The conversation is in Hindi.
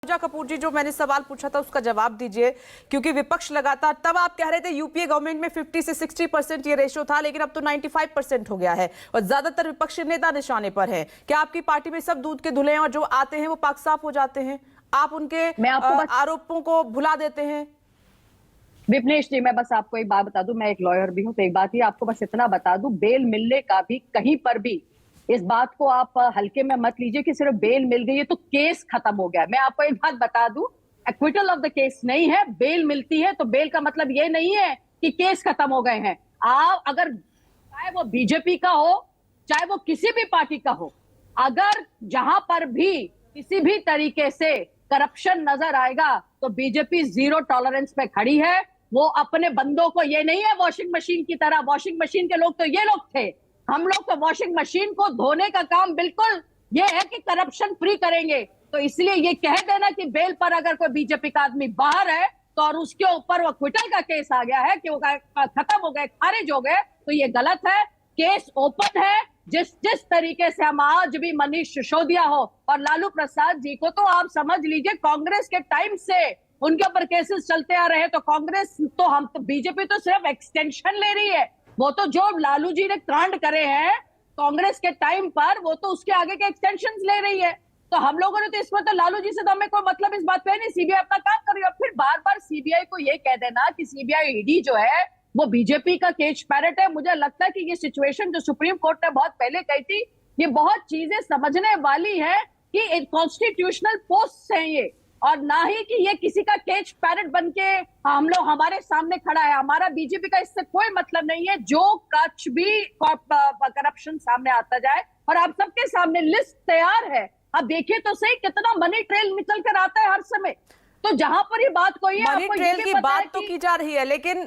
पूजा कपूर जी, जो मैंने सवाल पूछा था उसका जवाब दीजिए, क्योंकि विपक्ष लगातार, तब आप कह रहे थे यूपीए गवर्नमेंट में 50 से 60% ये रेशो था, लेकिन अब तो 95% हो गया है और ज्यादातर विपक्षी नेता निशाने पर हैं। क्या आपकी पार्टी में सब दूध के धुले हैं और जो आते हैं वो पाक साफ हो जाते हैं? आप उनके आरोपों को भुला देते हैं? विपनेश जी, मैं बस आपको एक बात बता दूं, मैं एक लॉयर भी हूं, तो एक बात ही आपको बस इतना बता दूं, बेल मिलने का भी कहीं पर भी इस बात को आप हल्के में मत लीजिए कि सिर्फ बेल मिल गई है तो केस खत्म हो गया। मैं आपको एक बात बता दूं, एक्विटल ऑफ द केस नहीं है, बेल मिलती है तो बेल का मतलब ये नहीं है कि केस खत्म हो गए हैं। आप अगर चाहे वो बीजेपी का हो चाहे वो किसी भी पार्टी का हो, अगर जहां पर भी किसी भी तरीके से करप्शन नजर आएगा तो बीजेपी जीरो टॉलरेंस पे खड़ी है। वो अपने बंदों को, ये नहीं है वॉशिंग मशीन की तरह, वॉशिंग मशीन के लोग तो ये लोग थे, हम लोग तो वॉशिंग मशीन को धोने का काम बिल्कुल ये है कि करप्शन फ्री करेंगे। तो इसलिए ये कह देना कि बेल पर अगर कोई बीजेपी का आदमी बाहर है तो और उसके ऊपर वो क्विटल का केस आ गया है कि वो खत्म हो गए, खारिज हो गए, तो ये गलत है। केस ओपन है। जिस तरीके से हम आज भी मनीष सिसोदिया हो और लालू प्रसाद जी को, तो आप समझ लीजिए कांग्रेस के टाइम से उनके ऊपर केसेस चलते आ रहे हैं। तो कांग्रेस तो, हम तो, बीजेपी तो सिर्फ एक्सटेंशन ले रही है। वो तो जो लालू जी ने कांड करे हैं कांग्रेस के टाइम पर, वो तो उसके आगे के एक्सटेंशन ले रही है। तो हम लोगों ने तो इसमें, तो लालू जी से तो हमें कोई मतलब इस बात पे नहीं, सीबीआई अपना काम कर रही है। फिर बार बार सीबीआई को ये कह देना कि सीबीआई ईडी जो है वो बीजेपी का केज पैरेट है, मुझे लगता है कि ये सिचुएशन जो सुप्रीम कोर्ट ने बहुत पहले कही थी, ये बहुत चीजें समझने वाली है कि कॉन्स्टिट्यूशनल पोस्ट है ये, और ना ही कि ये किसी का केज पैरेट बन के हम लोग हमारे सामने खड़ा है। हमारा बीजेपी का इससे कोई मतलब नहीं है। जो कुछ भी करप्शन सामने आता जाए, और आप सबके सामने लिस्ट तैयार है, अब देखिए तो सही कितना मनी ट्रेल निकल कर आता है हर समय। तो जहां पर ये बात कोई है, मनी ट्रेल की बात तो की जा रही है, लेकिन